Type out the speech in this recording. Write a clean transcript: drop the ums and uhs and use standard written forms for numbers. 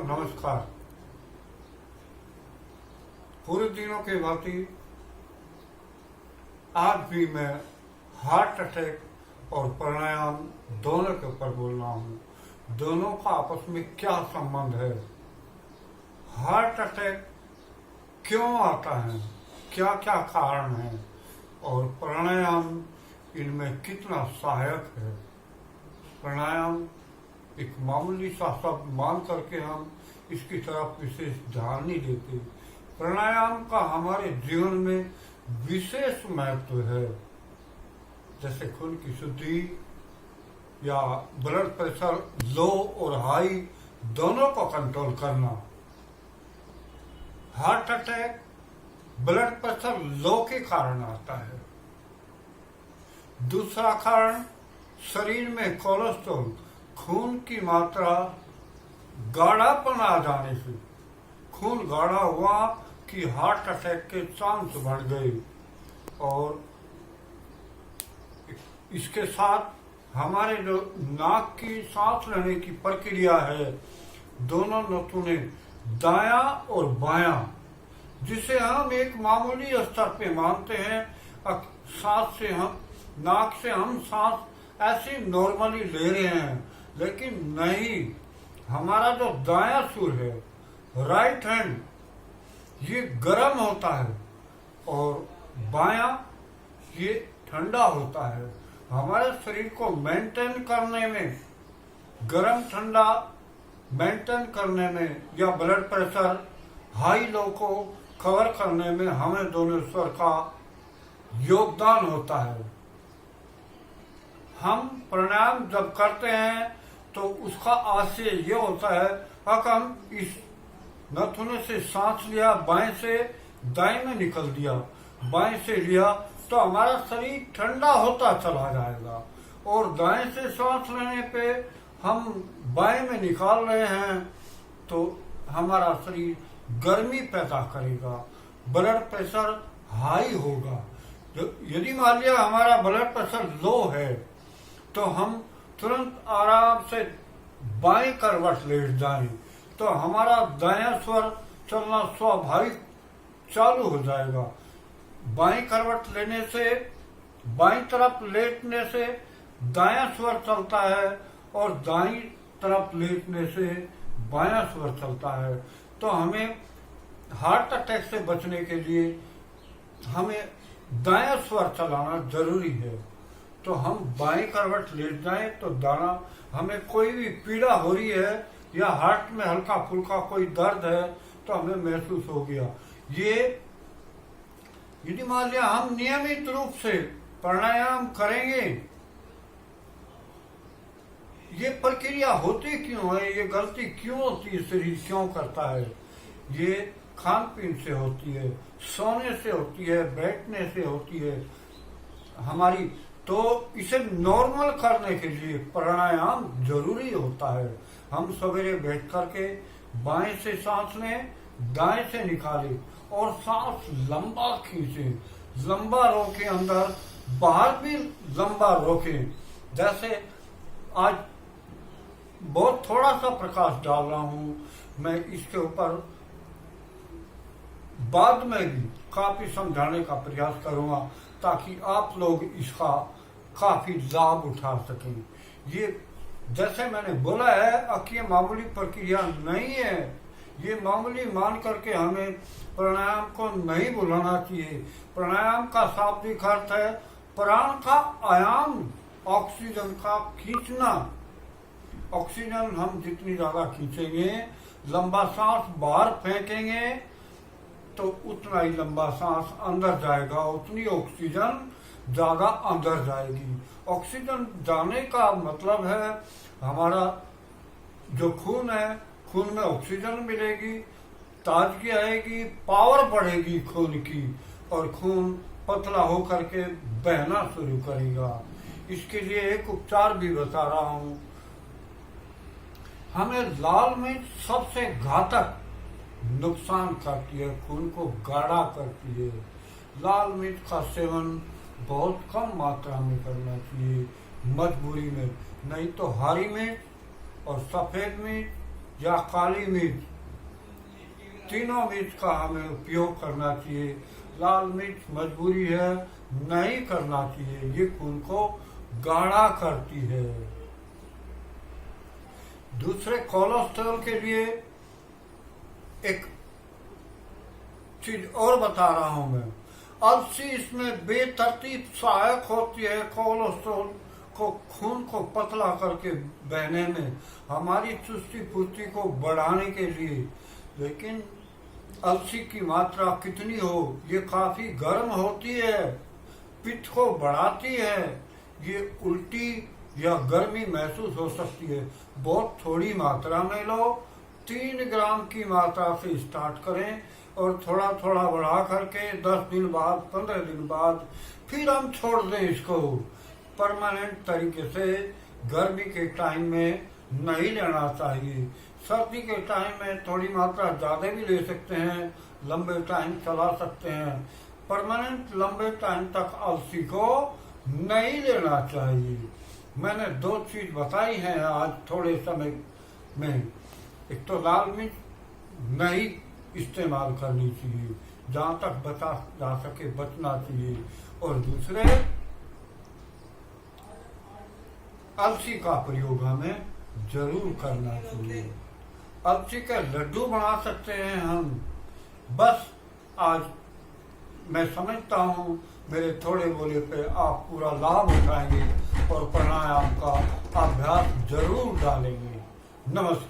नमस्कार। पूरे दिनों के भांति आज भी मैं हार्ट अटैक और प्राणायाम दोनों के ऊपर बोल रहा हूँ। दोनों का आपस में क्या संबंध है, हार्ट अटैक क्यों आता है, क्या क्या कारण है और प्राणायाम इनमें कितना सहायक है। प्राणायाम एक मामूली सा शब्द मान करके हम इसकी तरफ विशेष ध्यान नहीं देते। प्राणायाम का हमारे जीवन में विशेष महत्व है, जैसे खून की शुद्धि या ब्लड प्रेशर लो और हाई दोनों को कंट्रोल करना। Heart attack blood pressure low के कारण आता है। दूसरा कारण शरीर में कोलेस्ट्रॉल खून की मात्रा गाढ़ापन आ जाने से, खून गाढ़ा हुआ कि हार्ट अटैक के चांस बढ़ गए। और इसके साथ हमारे जो नाक की सांस लेने की प्रक्रिया है, दोनों नथुने दायां और बायां, जिसे हम एक मामूली स्तर पे मानते हैं, सांस से हम नाक से हम सांस ऐसे नॉर्मली ले रहे हैं, लेकिन नहीं, हमारा जो दायां सुर है, राइट हैंड, ये गर्म होता है और बायां ये ठंडा होता है। हमारे शरीर को मेंटेन करने में, गर्म ठंडा मेंटेन करने में या ब्लड प्रेशर हाई लो को कवर करने में हमें दोनों स्वर का योगदान होता है। हम प्राणायाम जब करते हैं तो उसका आशय ये होता है, अगर हम इस नथुने से सांस लिया, बाएं से दाएं में निकल दिया, बाएं से लिया, तो हमारा शरीर ठंडा होता चला जाएगा। और दाएं से सांस लेने पे हम बाएं में निकाल रहे हैं तो हमारा शरीर गर्मी पैदा करेगा, ब्लड प्रेशर हाई होगा। यदि मान लिया हमारा ब्लड प्रेशर लो है तो हम तुरंत आराम से बाएं करवट लेट जाएं तो हमारा दायां स्वर चलना स्वाभाविक चालू हो जाएगा। बाएं करवट लेने से, बाएं तरफ लेटने से दायां स्वर चलता है और दाईं तरफ लेटने से बायां स्वर चलता है। तो हमें हार्ट अटैक से बचने के लिए हमें दायां स्वर चलाना जरूरी है। तो हम बाएं करवट लेट जाएं तो दाना, हमें कोई भी पीड़ा हो रही है या हार्ट में हल्का फुल्का कोई दर्द है तो हमें महसूस हो गया। ये यदि मान लिया हम नियमित रूप से प्राणायाम करेंगे, ये प्रक्रिया होती क्यों है, ये गलती क्यों होती है, शरीर क्यों करता है, ये खान पीन से होती है, सोने से होती है, बैठने से होती है हमारी। तो इसे नॉर्मल करने के लिए प्राणायाम जरूरी होता है। हम सवेरे बैठ करके बाएं से सांस लें, दाएं से निकालें और सांस लंबा खींचें, लंबा रोकें, अंदर बाहर भी लंबा रोकें। जैसे आज बहुत थोड़ा सा प्रकाश डाल रहा हूं, मैं इसके ऊपर बाद में भी काफी समझाने का प्रयास करूंगा ताकि आप लोग इसका काफी लाभ उठा सकें। ये जैसे मैंने बोला है कि ये मामूली प्रक्रिया नहीं है, ये मामूली मान करके हमें प्राणायाम को नहीं भूलना चाहिए। प्राणायाम का शाब्दिक अर्थ है प्राण का आयाम, ऑक्सीजन का खींचना। ऑक्सीजन हम जितनी ज्यादा खींचेंगे, लंबा सांस बाहर फेंकेंगे तो उतना ही लंबा सांस अंदर जाएगा, उतनी ऑक्सीजन ज्यादा अंदर जाएगी। ऑक्सीजन जाने का मतलब है हमारा जो खून है, खून में ऑक्सीजन मिलेगी, ताजगी आएगी, पावर बढ़ेगी खून की और खून पतला होकर के बहना शुरू करेगा। इसके लिए एक उपचार भी बता रहा हूं। हमें लाल मिर्च सबसे घातक नुकसान करती है, खून को गाढ़ा करती है। लाल मिर्च का सेवन बहुत कम मात्रा में करना चाहिए, मजबूरी में, नहीं तो हरी मिर्च और सफेद मिर्च या काली मिर्च, तीनों मिर्च का हमें उपयोग करना चाहिए। लाल मिर्च मजबूरी है, नहीं करना चाहिए, ये खून को गाढ़ा करती है। दूसरे कोलेस्ट्रॉल के लिए एक चीज और बता रहा हूं मैं। अलसी इसमें बेतरतीब सहायक होती है कोलेस्ट्रॉल को, खून को पतला करके बहने में, हमारी चुस्ती फुर्ती को बढ़ाने के लिए। लेकिन अलसी की मात्रा कितनी हो, ये काफी गर्म होती है, पित्त को बढ़ाती है, ये उल्टी या गर्मी महसूस हो सकती है। बहुत थोड़ी मात्रा में लो, 3 ग्राम की मात्रा से स्टार्ट करें और थोड़ा थोड़ा बढ़ा करके 10 दिन बाद, 15 दिन बाद फिर हम छोड़ दें इसको। परमानेंट तरीके से गर्मी के टाइम में नहीं लेना चाहिए। सर्दी के टाइम में थोड़ी मात्रा ज्यादा भी ले सकते हैं, लंबे टाइम चला सकते हैं। परमानेंट लंबे टाइम तक अलसी को नहीं लेना चाहिए। मैंने 2 चीज बताई हैं आज थोड़े समय में। एक तो लाल मिर्च नहीं इस्तेमाल करनी चाहिए, जहां तक बचा जा सके बचना चाहिए। और दूसरे, अलसी का प्रयोग हमें जरूर करना चाहिए। अलसी के लड्डू बना सकते हैं हम। बस आज मैं समझता हूँ मेरे थोड़े बोले पे आप पूरा लाभ उठाएंगे और प्राणायाम का अभ्यास जरूर डालेंगे। नमस्कार।